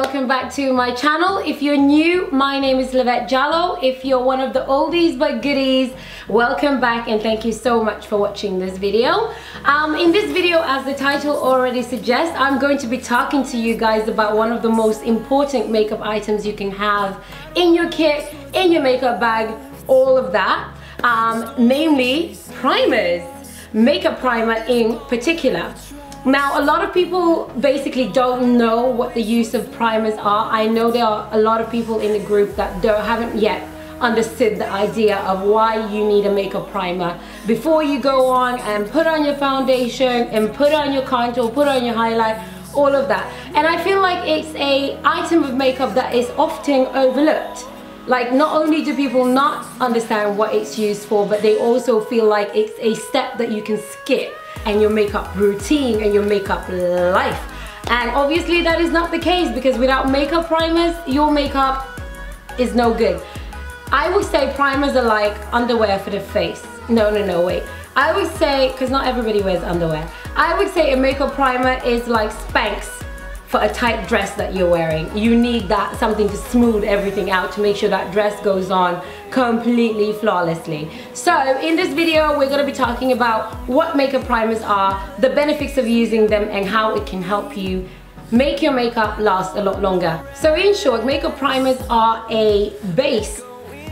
welcome back to my channel. If you're new, my name is Lovette Jallow. If you're one of the oldies but goodies, welcome back and thank you so much for watching this video. In this video, as the title already suggests, I'm going to be talking to you guys about one of the most important makeup items you can have in your kit, in your makeup bag, all of that, namely primers, makeup primer in particular. Now, a lot of people basically don't know what the use of primers are. I know there are a lot of people in the group that haven't yet understood the idea of why you need a makeup primer before you go on and put on your foundation and put on your contour, put on your highlight, all of that. And I feel like it's an item of makeup that is often overlooked. Like, not only do people not understand what it's used for, but they also feel like it's a step that you can skip and your makeup routine and your makeup life. And obviously that is not the case, because without makeup primers, your makeup is no good. I would say primers are like underwear for the face. No, wait. I would say, because not everybody wears underwear, I would say a makeup primer is like Spanx for a tight dress that you're wearing. You need that, something to smooth everything out, to make sure that dress goes on completely flawlessly. So in this video, we're gonna be talking about what makeup primers are, the benefits of using them, and how it can help you make your makeup last a lot longer. So in short, makeup primers are a base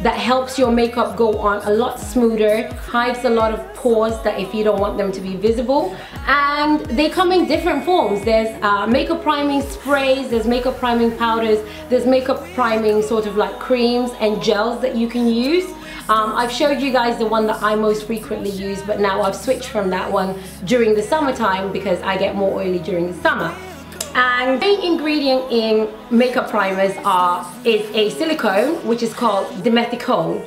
that helps your makeup go on a lot smoother, hides a lot of pores that if you don't want them to be visible, and they come in different forms. There's makeup priming sprays, there's makeup priming powders, there's makeup priming sort of like creams and gels that you can use. I've showed you guys the one that I most frequently use, but now I've switched from that one during the summertime because I get more oily during the summer. And the main ingredient in makeup primers is a silicone, which is called dimethicone,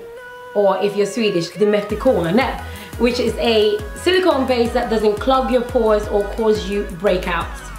or if you're Swedish, dimethicone, which is a silicone base that doesn't clog your pores or cause you breakouts.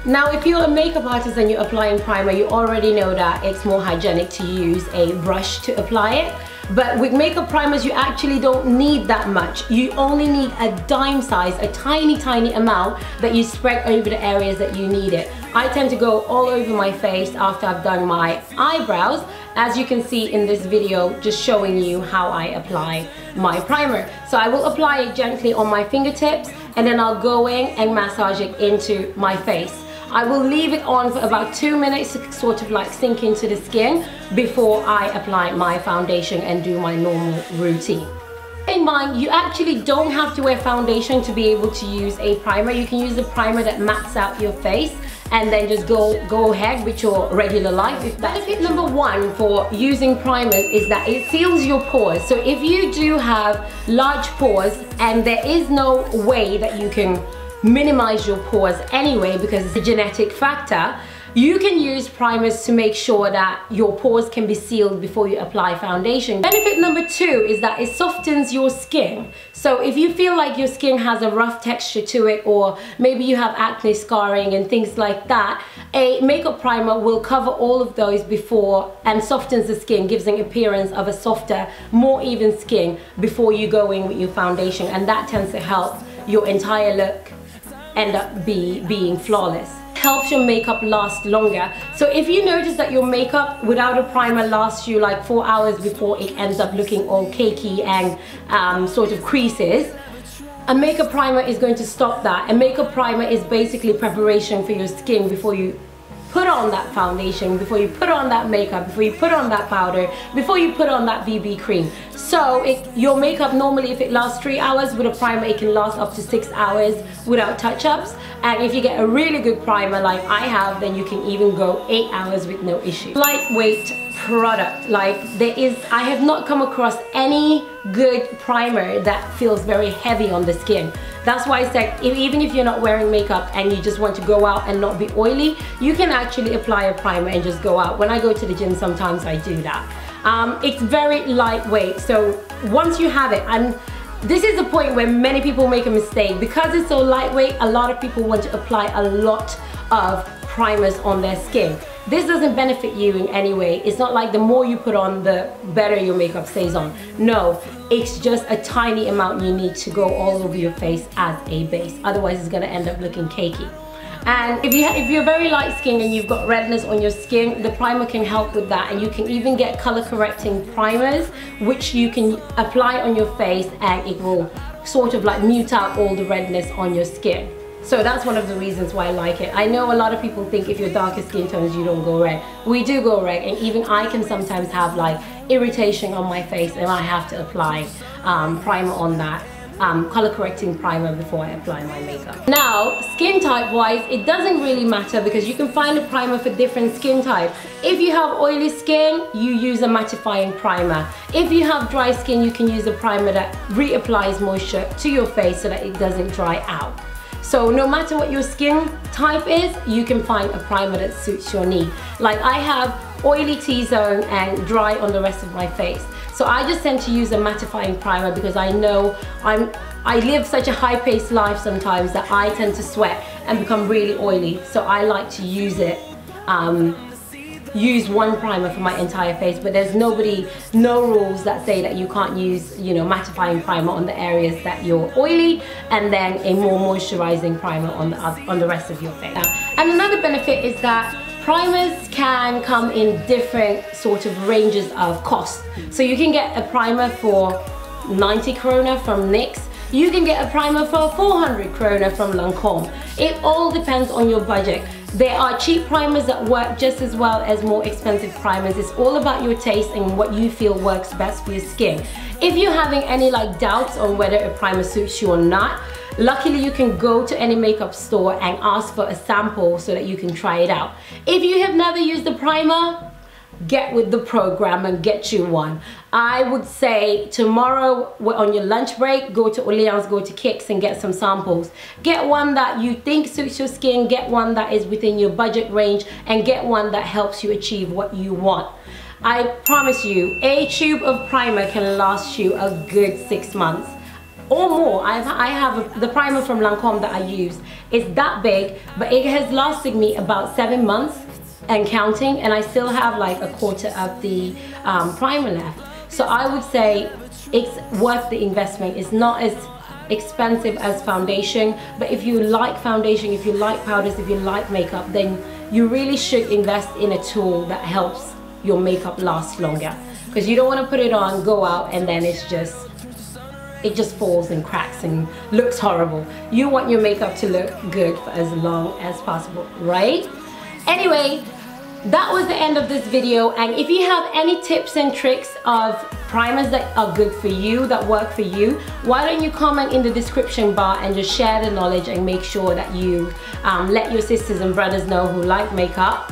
Now, if you're a makeup artist and you're applying primer, you already know that it's more hygienic to use a brush to apply it. But with makeup primers, you actually don't need that much. You only need a dime size, a tiny amount that you spread over the areas that you need it. I tend to go all over my face after I've done my eyebrows, as you can see in this video, just showing you how I apply my primer. So I will apply it gently on my fingertips, and then I'll go in and massage it into my face. I will leave it on for about 2 minutes to sort of like sink into the skin before I apply my foundation and do my normal routine. In mind, you actually don't have to wear foundation to be able to use a primer. You can use a primer that mattes out your face and then just go ahead with your regular life. Benefit number one for using primers is that it seals your pores. So if you do have large pores and there is no way that you can minimize your pores anyway because it's a genetic factor, you can use primers to make sure that your pores can be sealed before you apply foundation. Benefit number two is that it softens your skin. So if you feel like your skin has a rough texture to it, or maybe you have acne scarring and things like that, a makeup primer will cover all of those before and softens the skin, gives an appearance of a softer, more even skin before you go in with your foundation, and that tends to help your entire look end up being flawless. Helps your makeup last longer. So if you notice that your makeup without a primer lasts you like 4 hours before it ends up looking all cakey and sort of creases, a makeup primer is going to stop that. A makeup primer is basically preparation for your skin before you put on that foundation, before you put on that makeup, before you put on that powder, before you put on that BB cream. So your makeup normally, if it lasts 3 hours, with a primer it can last up to 6 hours without touch-ups. And if you get a really good primer like I have, then you can even go 8 hours with no issue. Lightweight product, like I have not come across any good primer that feels very heavy on the skin. That's why I said, even if you're not wearing makeup and you just want to go out and not be oily, you can actually apply a primer and just go out. When I go to the gym, sometimes I do that. It's very lightweight, so once you have it, and this is the point where many people make a mistake. Because it's so lightweight, a lot of people want to apply a lot of primers on their skin. This doesn't benefit you in any way. It's not like the more you put on, the better your makeup stays on. No, it's just a tiny amount you need to go all over your face as a base. Otherwise, it's gonna end up looking cakey. And if you're very light skinned and you've got redness on your skin, the primer can help with that. And you can even get color correcting primers which you can apply on your face, and it will sort of like mute out all the redness on your skin. So that's one of the reasons why I like it. I know a lot of people think if you're darker skin tones you don't go red. We do go red, and even I can sometimes have like irritation on my face and I have to apply primer on that. Color correcting primer before I apply my makeup. Now, skin type wise, it doesn't really matter because you can find a primer for different skin type. If you have oily skin, you use a mattifying primer. If you have dry skin, you can use a primer that reapplies moisture to your face so that it doesn't dry out. So no matter what your skin type is, you can find a primer that suits your need. Like I have oily T-zone and dry on the rest of my face. So I just tend to use a mattifying primer because I know I live such a high-paced life sometimes that I tend to sweat and become really oily. So I like to use it, use one primer for my entire face, but there's no rules that say that you can't use, you know, mattifying primer on the areas that you're oily and then a more moisturizing primer on the rest of your face. And another benefit is that primers can come in different sort of ranges of cost. So you can get a primer for 90 krona from NYX. You can get a primer for 400 krona from Lancome. It all depends on your budget. There are cheap primers that work just as well as more expensive primers. It's all about your taste and what you feel works best for your skin. If you're having any like doubts on whether a primer suits you or not, luckily you can go to any makeup store and ask for a sample so that you can try it out. If you have never used a primer, get with the program and get you one. I would say tomorrow on your lunch break, go to Alliance, go to Kicks and get some samples. Get one that you think suits your skin, get one that is within your budget range, and get one that helps you achieve what you want. I promise you, a tube of primer can last you a good 6 months or more. I have the primer from Lancome that I use. It's that big, but it has lasted me about 7 months and counting, and I still have like a quarter of the primer left. So I would say it's worth the investment. It's not as expensive as foundation, but if you like foundation, if you like powders, if you like makeup, then you really should invest in a tool that helps your makeup last longer, because you don't want to put it on, go out, and then it just falls and cracks and looks horrible. You want your makeup to look good for as long as possible, right? Anyway, that was the end of this video, and if you have any tips and tricks of primers that are good for you, that work for you, why don't you comment in the description bar and just share the knowledge and make sure that you let your sisters and brothers know who like makeup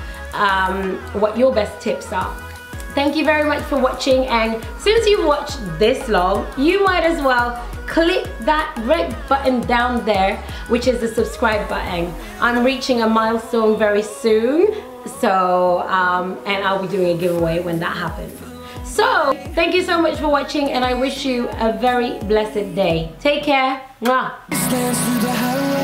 what your best tips are. Thank you very much for watching, and since you've watched this long, you might as well click that red button down there, which is the subscribe button. I'm reaching a milestone very soon, so and I'll be doing a giveaway when that happens. So thank you so much for watching, and I wish you a very blessed day. Take care. Mwah.